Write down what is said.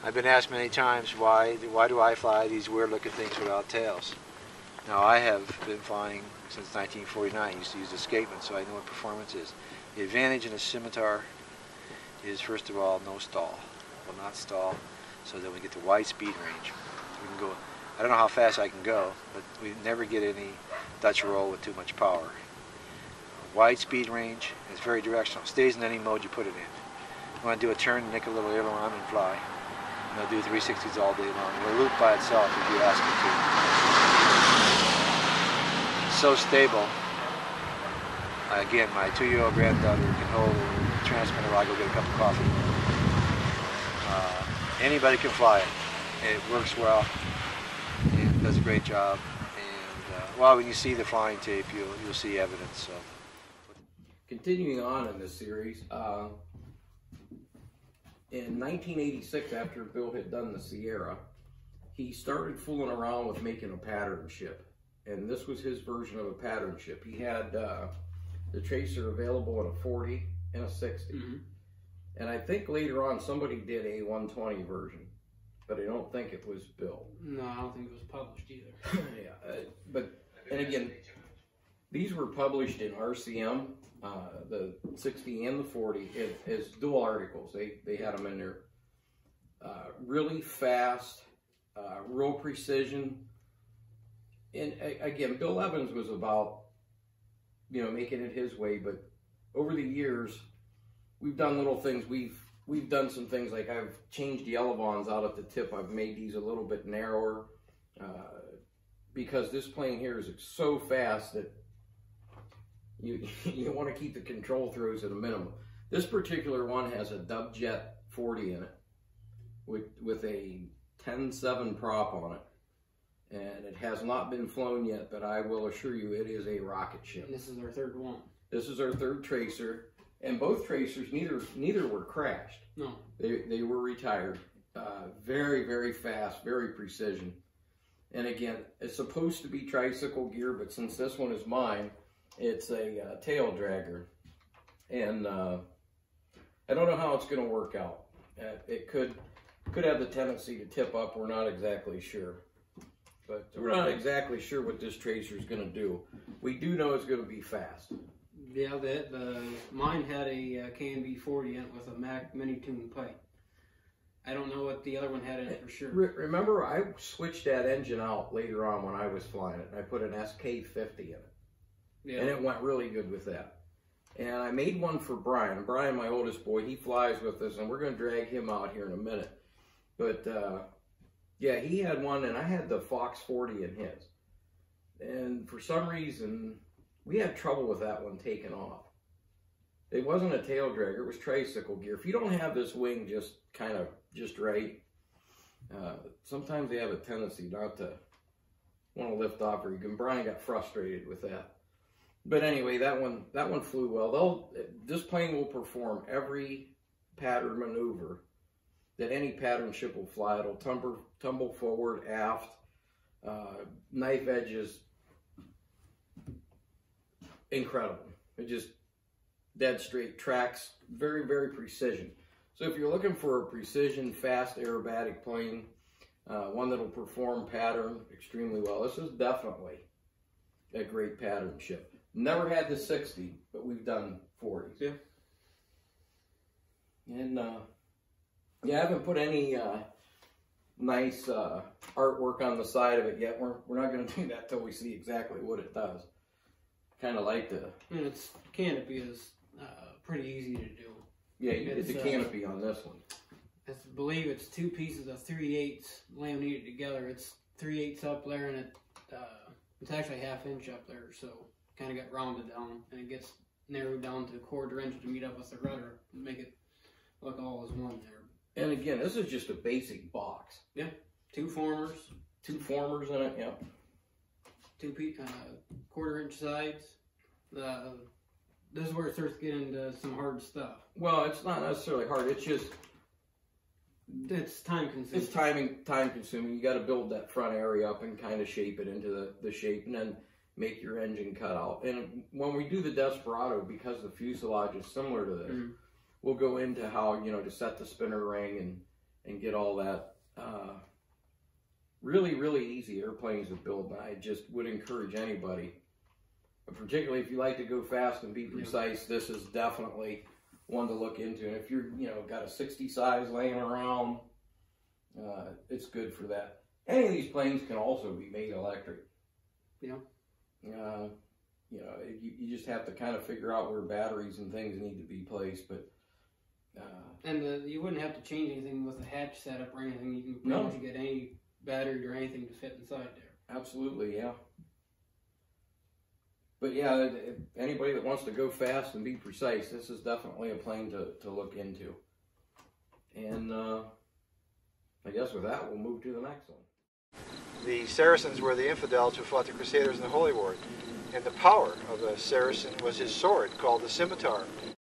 I've been asked many times why do I fly these weird looking things without tails? Now I have been flying since 1949. I used to use escapement, so I know what performance is. The advantage in a Simitar is, first of all, no stall. Will not stall, so that we get the wide speed range. We can go. I don't know how fast I can go, but we never get any Dutch roll with too much power. Wide speed range, it's very directional. It stays in any mode you put it in. You want to do a turn, nick a little aileron, and fly. And I'll do 360s all day long. It'll loop by itself if you ask it to. It's so stable. Again, my 2-year-old granddaughter can hold a transmitter while I go get a cup of coffee. Anybody can fly it. It works well and does a great job. And well, when you see the flying tape, you'll see evidence. So. Continuing on in this series, in 1986, after Bill had done the Sierra, he started fooling around with making a pattern ship. And this was his version of a pattern ship. He had the tracer available in a 40 and a 60. Mm-hmm. And I think later on somebody did a 120 version, but I don't think it was Bill. No, I don't think it was published either. Yeah, and again, these were published in RCM, the 60 and the 40, as dual articles. They had them in there. Really fast, real precision. And again, Bill Evans was about, making it his way, but over the years, we've done little things. We've done some things like I've changed the elevons out at the tip. I've made these a little bit narrower because this plane here is so fast that you want to keep the control throws at a minimum. This particular one has a Dub Jet 40 in it with a 10.7 prop on it. And it has not been flown yet, but I will assure you it is a rocket ship. And this is our third one. This is our third tracer. And both tracers, neither were crashed. No. They were retired. Very, very fast, very precision. And again, it's supposed to be tricycle gear, but since this one is mine, it's a tail dragger. And I don't know how it's going to work out. It could have the tendency to tip up. We're not exactly sure. But we're not exactly sure what this tracer is going to do. We do know it's going to be fast. Yeah, mine had a KNB 40 in it with a Mac mini tune pipe. I don't know what the other one had in it for sure. Remember, I switched that engine out later on when I was flying it, and I put an SK50 in it. Yeah. And it went really good with that. And I made one for Brian. Brian, my oldest boy, he flies with us, and we're going to drag him out here in a minute. But, yeah, he had one, and I had the Fox 40 in his. And for some reason, we had trouble with that one taking off. It wasn't a tail dragger, it was tricycle gear. If you don't have this wing just right, sometimes they have a tendency not to want to lift off, or Brian got frustrated with that. But anyway, that one flew well. This plane will perform every pattern maneuver that any pattern ship will fly. It'll tumble forward, aft, knife edges. Incredible. It just dead straight tracks, very, very precision. So if you're looking for a precision, fast aerobatic plane, one that'll perform pattern extremely well, this is definitely a great pattern ship. Never had the 60, but we've done 40s. Yeah. And yeah, I haven't put any nice artwork on the side of it yet. We're not going to do that till we see exactly what it does. Kind of like the... And its canopy is pretty easy to do. Yeah, you did the canopy on this one. I believe it's 2 pieces of 3/8 laminated together. It's 3/8 up there, and it's actually 1/2 inch up there, so kind of got rounded down, and it gets narrowed down to 1/4 inch to meet up with the rudder and make it look all as one there. And again, this is just a basic box. Yeah, 2 formers. 2 formers in it, yeah. 2 1/4 inch sides. This is where it starts getting into some hard stuff. Well, it's not necessarily hard. It's just... It's time consuming. It's time consuming. You got to build that front area up and kind of shape it into the shape, and then make your engine cut out. And when we do the Desperado, because the fuselage is similar to this, we'll go into how, to set the spinner ring and get all that. Really, really easy airplanes to build, and I just would encourage anybody, particularly if you like to go fast and be precise, this is definitely one to look into. And if you're, got a 60 size laying around, it's good for that. Any of these planes can also be made electric. Yeah. You just have to kind of figure out where batteries and things need to be placed, but. And you wouldn't have to change anything with the hatch setup or anything. You can pretty much get any battery or anything to fit inside there. Absolutely, yeah. But yeah, if anybody that wants to go fast and be precise, this is definitely a plane to look into. And I guess with that, we'll move to the next one. The Saracens were the infidels who fought the Crusaders in the Holy War. And the power of the Saracen was his sword, called the Simitar.